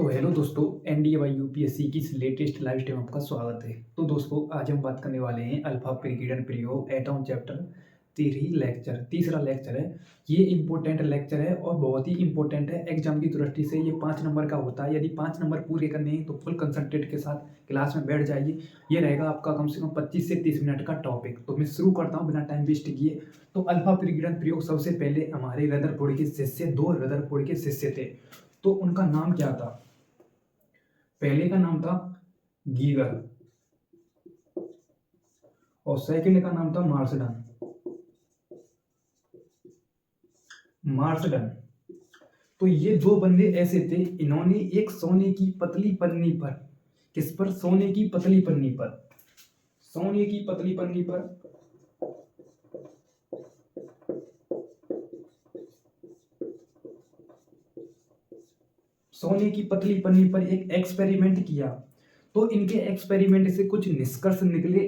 तो हेलो दोस्तों, NDA by UPSC की इस लेटेस्ट लाइव स्ट्रीम में आपका स्वागत है। तो दोस्तों, आज हम बात करने वाले हैं अल्फा पिरिगिडन प्रयोग एटॉम चैप्टर तीसरा लेक्चर है। ये इम्पोर्टेंट लेक्चर है और बहुत ही इम्पोर्टेंट है एग्जाम की दृष्टि से। ये 5 नंबर का होता है। यदि 5 नंबर पूरे करने हैं तो फुल कंसंट्रेट के साथ क्लास में बैठ जाइए। ये रहेगा आपका कम से कम 25 से 30 मिनट का टॉपिक। तो मैं शुरू करता हूँ बिना टाइम वेस्ट किए। तो अल्फा पिरिगिडन प्रयोग सबसे पहले हमारे रदरफोर्ड के शिष्य, 2 रदरफोर्ड के शिष्य थे। तो उनका नाम क्या था? पहले का नाम था गीगर और सेकंड का नाम था मार्सडन। तो ये 2 बंदे ऐसे थे, इन्होंने एक सोने की पतली पन्नी पर, किस पर? सोने की पतली पन्नी पर, सोने की पतली पन्नी पर सोने की पतली पन्नी पर एक एक्सपेरिमेंट किया। तो इनके एक्सपेरिमेंट से कुछ निष्कर्ष निकले,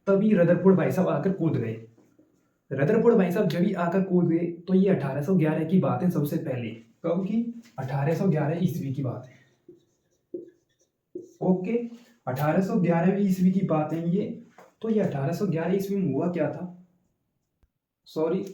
तभी रदरफोर्ड भाई साहब आकर कूद गए। रदरफोर्ड भाई साहब जब ही आकर कूद गए तो ये 1811 की बात है। सबसे पहले कब की? 1811 ईस्वी की बात है। ओके, 1811 ईस्वी की बात है ये। तो ये 1811 ईस्वी में हुआ क्या था? सॉरी,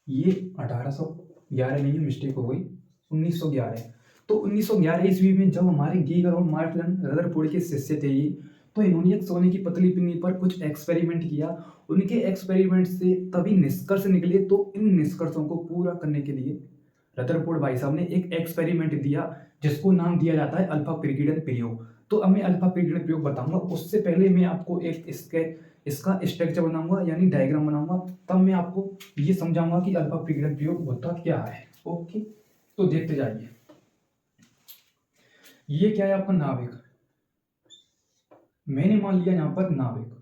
ये 1811 नहीं, मिस्टेक हो गई, 1911। तो 1911 ईस्वी में जब हमारे गीगर और मार्टिन रदरफोर्ड के शिष्य थे ये, तो इन्होंने एक सोने की पतली पन्नी पर कुछ एक्सपेरिमेंट किया। उनके एक्सपेरिमेंट से तभी निष्कर्ष निकले। तो इन निष्कर्षों को पूरा करने के लिए रदरफोर्ड भाई साहब ने एक एक्सपेरिमेंट दिया जिसको नाम दिया जाता है अल्फा पिरिगिडन प्रयोग। तो अब मैं अल्फा पिरिगिडन प्रयोग बताऊंगा, उससे पहले मैं आपको एक इसका स्ट्रक्चर बनाऊंगा, यानी डायग्राम बनाऊंगा। तब मैं आपको ये समझाऊंगा कि अल्फा पिरिगिडन प्रयोग होता क्या है। ओके, तो देखते जाइए। ये क्या है? आपका नाभिक। मैंने मान लिया यहाँ पर नाभिक,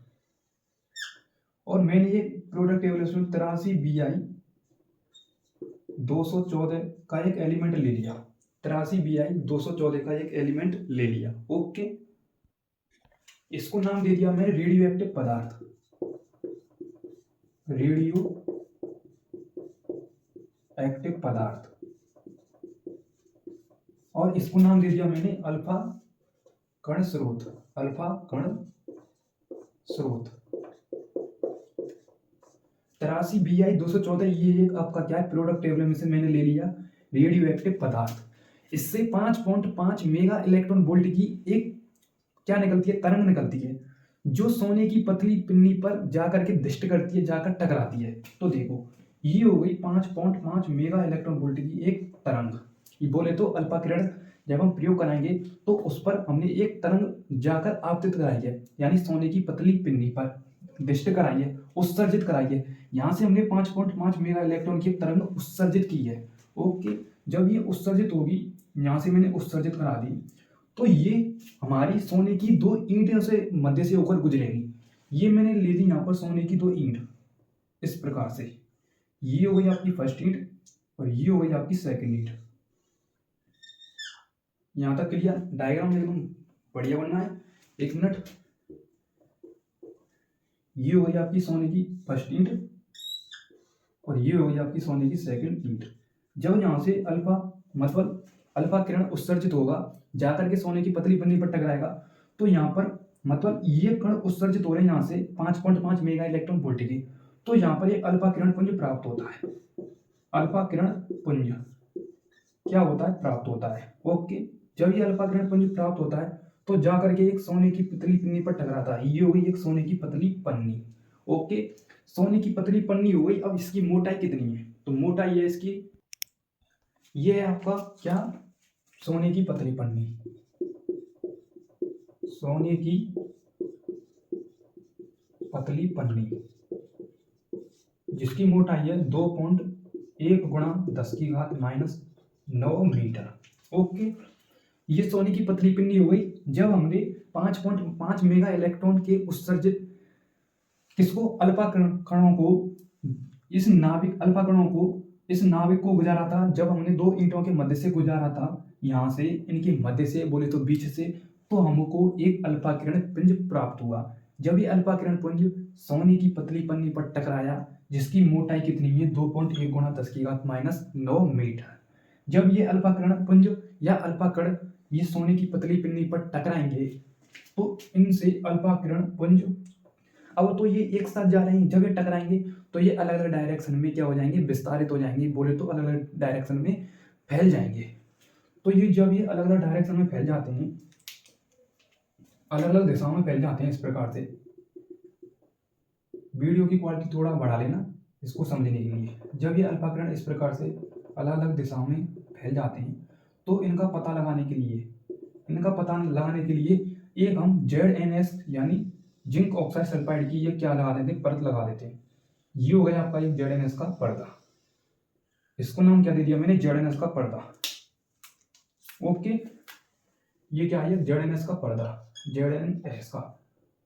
और मैंने ये प्रोडक्ट एवोल्यूशन 83 BI 214 का एक एलिमेंट ले लिया। 83 BI 214 का एक एलिमेंट ले लिया। ओके, इसको नाम दे दिया मैंने रेडियो एक्टिव पदार्थ, रेडियो एक्टिव पदार्थ। और इसको नाम दे दिया मैंने अल्फा कण स्रोत, अल्फा कण स्रोत। 83 BI 214 ये एक आपका क्या है? प्रोडक्ट टेबल में से मैंने ले लिया रेडियो एक्टिव पदार्थ। इससे 5.5 मेगा इलेक्ट्रॉन वोल्ट की एक क्या निकलती है? तरंग निकलती है, जो सोने की पतली पिन्नी पर जाकर के डिस्ट करती है, जाकर टकराती है। तो देखो, ये हो गई 5.5 मेगा इलेक्ट्रॉन वोल्ट की एक तरंग। ये बोले तो अल्फा किरण जब हम प्रयोग कराएंगे तो उस पर हमने एक तरंग जाकर आपतित कराई है, यानी सोने की पतली पिन्नी पर डिस्ट कराई है, उत्सर्जित कराई है। यहाँ से हमने 5.5 मेगा इलेक्ट्रॉन की एक तरंग उत्सर्जित की है। ओके, जब ये उत्सर्जित होगी, यहाँ से मैंने उत्सर्जित करा दी, तो ये हमारी सोने की 2 ईंटों से मध्य से होकर गुजरेगी। ये मैंने ले ली यहाँ पर सोने की 2 ईंट, इस प्रकार से। ये हो गई आपकी फर्स्ट ईंट और ये हो गई आपकी सेकंड ईंट। यहाँ तक क्लियर? डायग्राम एकदम बढ़िया बनना है। 1 मिनट। ये हो गई आपकी सोने की फर्स्ट ईंट और ये हो गई आपकी सोने की सेकंड ईंट। जब यहाँ से अल्फा किरण उत्सर्जित होगा, जाकर के सोने की पतली पन्नी पर टकराएगा, तो यहाँ पर ये कण उत्सर्जित हो रहे हैं यहाँ से 5.5 मेगा इलेक्ट्रॉन वोल्ट की। तो यहाँ पर एक अल्फा किरण पुंज प्राप्त होता है। अल्फा किरण पुंज क्या होता है? प्राप्त होता है। ओके, जब ये अल्फा किरण पुंज प्राप्त होता है तो जाकर के एक सोने की पतली पन्नी पर टकराता है। ये हो गई एक सोने की पतली पन्नी। ओके, सोने की पतली पन्नी हो गई। अब इसकी मोटाई कितनी है? तो मोटाई है इसकी, ये है आपका क्या? सोने की पतली पन्नी, सोने की पतली पन्नी, जिसकी मोटाई है 2.1 गुणा 10⁻⁹ मीटर। ओके, ये सोने की पतली पन्नी हो गई। जब हमने 5.5 मेगा इलेक्ट्रॉन के उत्सर्जित किसको? अल्फा कणों को, इस नाभिक को गुजारा था। जब हमने 2 ईंटों के मध्य से गुजारा था, यहाँ से, इनके मध्य से बोले तो बीच से, तो हमको एक अल्फा किरण पुंज प्राप्त हुआ। जब ये अल्फा किरण पुंज सोने की पतली पन्नी पर टकराया, जिसकी मोटाई कितनी है? 2.1 गुणा 10⁻⁹ मीटर। जब ये अल्फा किरण पुंज या अल्फा कण ये सोने की पतली पिन्नी पर टकराएंगे तो इनसे अल्फा किरण पुंज, अब तो ये एक साथ जा रहे हैं, जब ये टकराएंगे तो ये अलग अलग डायरेक्शन में क्या हो जाएंगे, विस्तारित हो जाएंगे, बोले तो अलग अलग डायरेक्शन में फैल जाएंगे। तो ये जब ये अलग अलग डायरेक्शन में फैल जाते हैं, अलग अलग दिशाओं में फैल जाते हैं इस प्रकार से, वीडियो की क्वालिटी थोड़ा बढ़ा लेना इसको समझने के लिए। जब ये अल्फा किरण इस प्रकार से अलग अलग दिशाओं में फैल जाते हैं तो इनका पता लगाने के लिए एक हम ZNS यानी जिंक ऑक्साइड सल्फाइड की ये क्या लगा देते हैं, परत लगा देते हैं। ये हो गया आपका एक ZNS का पर्दा, इसको नाम क्या दे दिया मैंने, ZNS का पर्दा। ओके, ये क्या है, ZNS का पर्दा, ZNS का,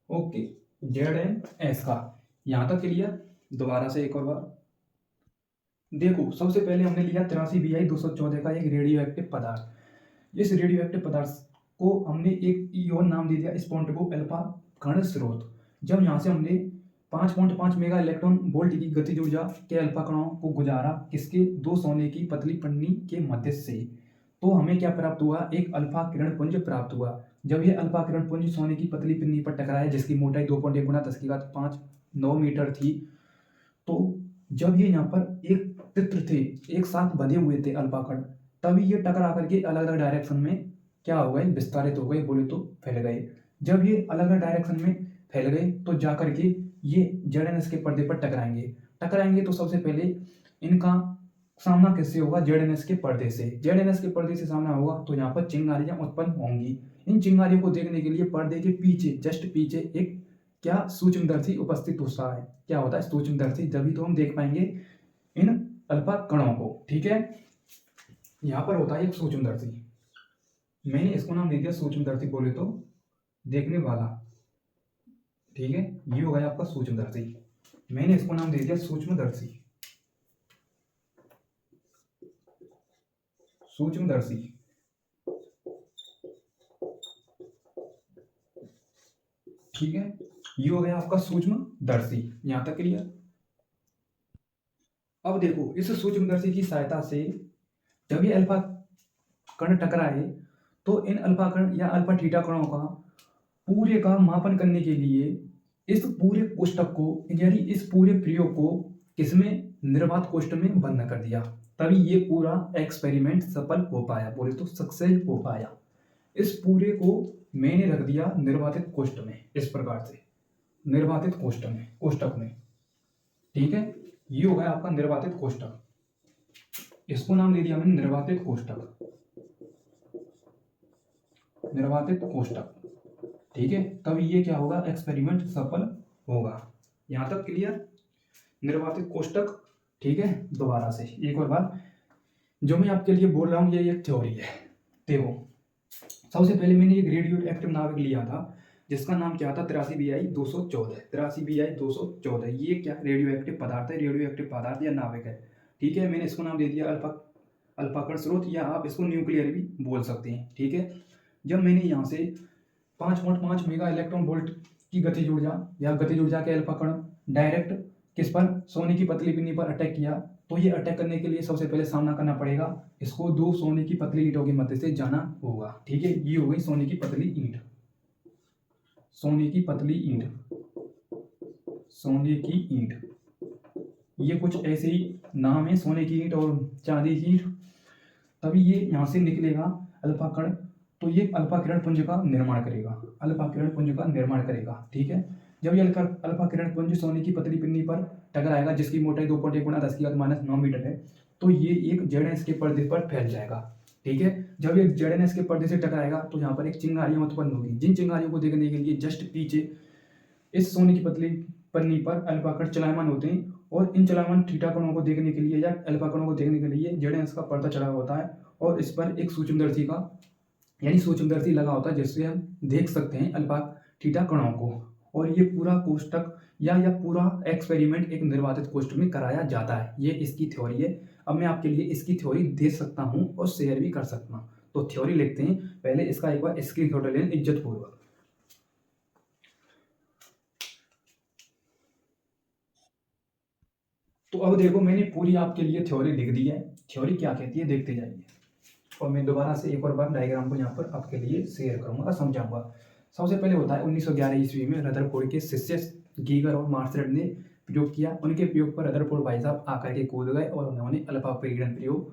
ओके, ZNS का। यहां तक क्लियर। दोबारा से एक और बार देखो, सबसे पहले हमने लिया 83Bi214 का एक रेडियो एक्टिव पदार्थ। इस रेडियो एक्टिव पदार्थ को हमने एक इवन नाम दे दिया, स्पोंटिको अल्फा कण स्रोत। जब यहाँ से हमने 5.5 मेगा इलेक्ट्रॉन वोल्ट की गतिज ऊर्जा के अल्फा कणों को गुजारा किसके, दो सोने की पतली पन्नी के मध्य से, तो हमें क्या प्राप्त हुआ, एक अल्फा किरण पुंज प्राप्त हुआ। जब ये अल्फा किरण पुंज सोने की पतली पिन्नी पर टकराया जिसकी मोटाई 2.1 गुना 10 की घात 5 9 मीटर थी, तो जब ये यहाँ पर एक तित्र थे, एक साथ बंधे हुए थे अल्फा कण, तभी ये टकरा करके अलग अलग डायरेक्शन में क्या हो गए, विस्तारित हो गए, बोले तो फैल गए। जब ये अलग अलग डायरेक्शन में फैल गए तो जा करके ये ZNS के पर्दे पर टकराएंगे तो सबसे पहले इनका सामना किससे होगा, ZNS के पर्दे से। ZNS के पर्दे से सामना होगा तो यहाँ पर चिंगारियां उत्पन्न होंगी। इन चिंगारियों को देखने के लिए पर्दे के पीछे, जस्ट पीछे एक क्या, सूक्ष्मदर्शी उपस्थित होता है। क्या होता है, सूक्ष्मदर्शी, तभी तो हम देख पाएंगे इन अल्फा कणों को। ठीक है, यहाँ पर होता है एक सूक्ष्मदर्शी, मैंने इसको नाम दे दिया सूक्ष्मदर्शी, बोले तो देखने वाला। ठीक है, ये हो गया आपका सूक्ष्मदर्शी, मैंने इसको नाम दे दिया सूक्ष्मदर्शी। सूक्ष्मदर्शी, ठीक है, ये हो गया आपका सूक्ष्मदर्शी। यहां तक क्लियर। अब देखो, इस सूक्ष्मदर्शी की सहायता से जब ये अल्फा कण टकराए तो इन अल्फा कण या अल्फा थीटा कणों का पूरे का मापन करने के लिए इस पूरे कोष्टक को, यानी इस पूरे प्रयोग को किसमें, निर्वात कोष्ठ में बंद कर दिया। तभी ये पूरा एक्सपेरिमेंट सफल हो पाया, बोले तो सक्सेस हो पाया। इस पूरे को मैंने रख दिया निर्वातित कोष्ठ में, इस प्रकार से निर्वातित कोष्ठक में। ठीक है, ये हो गया आपका निर्वातित कोष्ठक, इसको नाम दे दिया मैंने निर्वातित कोष्ठक। ठीक है, तब ये क्या होगा, एक्सपेरिमेंट सफल होगा। यहां तक क्लियर, निर्वातित कोष्ठक। ठीक है, दोबारा से एक और बार, जो मैं आपके लिए बोल रहा हूं ये एक थ्योरी है। देखो, सबसे पहले मैंने एक रेडियो एक्टिव नाविक लिया था जिसका नाम क्या था, 83Bi214। ये क्या रेडियो एक्टिव पदार्थ है, रेडियो एक्टिव पदार्थ या नाविक है। ठीक है, मैंने इसको नाम दे दिया अल्फा कण स्रोत, या आप इसको न्यूक्लियर भी बोल सकते हैं। ठीक है, जब मैंने यहाँ से 5.5 मेगा इलेक्ट्रॉन वोल्ट की गतिज ऊर्जा के अल्फा कण डायरेक्ट किस पर, सोने की पतली पिन्नी पर अटैक किया, तो ये अटैक करने के लिए सबसे पहले सामना करना पड़ेगा, इसको दो सोने की पतली ईंटों के मध्य से जाना होगा। ठीक है, ये हो गई सोने की पतली ईंट, ये कुछ ऐसे ही नाम है, सोने की ईंट और चांदी की ईंट। तभी ये यहाँ से निकलेगा अल्फा कण, तो ये अल्फा किरण पुंज का निर्माण करेगा। ठीक है, जब ये अल्फा किरण पुंज सोने की पतली पिन्नी पर टकराएगा जिसकी मोटाई 2.1 गुना 10 की घात -9 मीटर है, तो ये एक ZNS के पर्दे पर फैल जाएगा। ठीक है, जब ये ZNS के पर्दे से टकराएगा तो यहाँ पर एक चिंगारियां उत्पन्न होगी, जिन चिंगारियों को देखने के लिए जस्ट पीछे इस सोने की पतली पन्नी पर अल्फा कण चलायमान होते हैं, और इन चलायमान थीटा कणों को देखने के लिए या अल्फा कणों को देखने के लिए ZNS का पर्दा चढ़ा होता है, और इस पर एक सूक्ष्मदर्शी लगा होता है जिससे हम देख सकते हैं अल्फा थीटा कणों को। और ये पूरा कोष्टक या पूरा एक्सपेरिमेंट एक निर्वातित कोष्ठ में कराया जाता है। ये इसकी थ्योरी है। अब मैं आपके लिए इसकी थ्योरी दे सकता हूँ और शेयर भी कर सकता हूँ। तो थ्योरी लिखते हैं, पहले इसका एक बार स्क्रीनशॉट लें इज्जतपूर्वक। तो अब देखो, मैंने पूरी आपके लिए थ्योरी लिख दी है। थ्योरी क्या कहती है देखते जाइए। और मैं दोबारा से एक और बार डायग्राम को यहाँ पर आपके लिए शेयर करूँगा, समझाऊंगा। सबसे पहले होता है 1911 ईस्वी में रदरफोर्ड के शिष्य गीगर और मार्शल ने प्रयोग किया। उनके प्रयोग पर रदरफोर्ड भाई साहब आकर के कूद गए और उन्होंने अल्फा पीरियड प्रयोग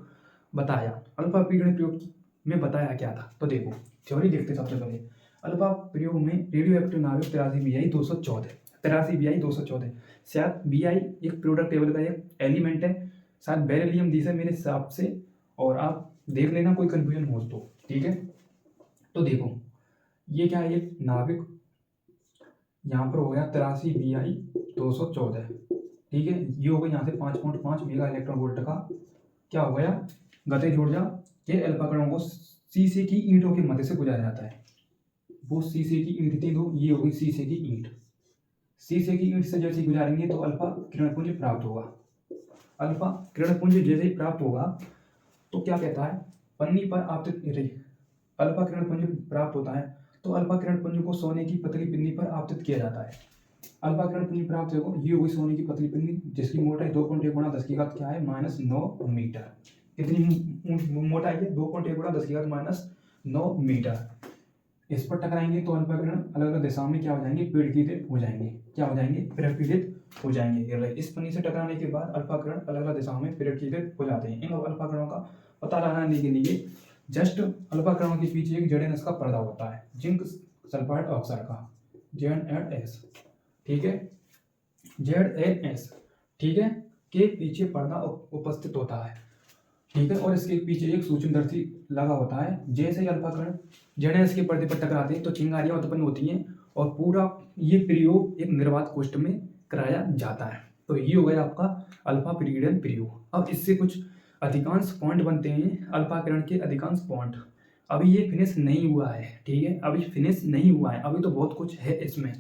बताया। अल्फा पीरियड प्रयोग में बताया क्या था, तो देखो थ्योरी देखते सबसे पहले। अल्फा प्रयोग में रेडियो एक्टिव नाभिक 83 BI 214 शायद BI एक प्रोडक्ट टेबल का एक एलिमेंट है, शायद बेरिलियम दिस है मेरे हिसाब से, और आप देख लेना कोई कंफ्यूजन हो तो, ठीक है। तो देखो ये क्या है, एक नाभिक यहाँ पर हो गया 83 BI 214, ठीक है। ये हो गया यहाँ से 5.5 मेगा इलेक्ट्रॉन वोल्ट का क्या हो गया, गतिज ऊर्जा के अल्फा कणों को शीशे की ईंटों के मध्य से गुजारा जाता है। वो शीशे की ईंट थी, दो ये होगी शीशे की ईंट। शीशे की ईंट से जैसे गुजारेंगे तो अल्फा किरणपुंज प्राप्त होगा। अल्फा किरणपुंज जैसे ही प्राप्त होगा तो क्या कहता है, पन्नी पर आपतित अल्फा किरणपुंज प्राप्त होता है तो अल्फा किरणपुंज को सोने की पतली पिन्नी पर आपतित किया जाता है। अल्फा किरणपुंज प्राप्त होगा, ये होगी सोने की पतली पिन्नी जिसकी मोटाई 2.1 गुणा 10 की घात क्या है -9 मीटर। कितनी मोटाई है, 2.1 गुणा 10 की घात -9 मीटर। इस पर टकराएंगे तो अल्फा किरण अलग अलग दिशाओं में क्या हो जाएंगे, पीड़ित हो जाएंगे। क्या हो जाएंगे, प्रपीड़ित हो जाएंगे। इस पन्नी से टकराने के बाद अल्फा किरण अलग अलग दिशाओं में पीड़ित हो जाते हैं। इन अल्फा किरणों का पता लगाने के लिए जस्ट अल्फा किरणों के पीछे एक ZnS का पर्दा होता है, जिंक सल्फाइड ऑक्साइड का, ZnS, ठीक है, ZnS, ठीक है, के पीछे पर्दा उपस्थित होता है, ठीक है। और इसके पीछे एक सूक्ष्मदर्शी लगा होता है। जैसे ही अल्फा किरण ZnS के पर्दे पर टकराते हैं तो चिंगारियां उत्पन्न होती हैं और पूरा ये प्रयोग एक निर्वात कोष्ठ में कराया जाता है। तो ये हो गया आपका अल्फा पीरियड प्रयोग। अब इससे कुछ अधिकांश पॉइंट बनते हैं, अल्फा किरण के अधिकांश पॉइंट। अभी ये फिनिश नहीं हुआ है, ठीक है, अभी फिनिश नहीं हुआ है, अभी तो बहुत कुछ है इसमें।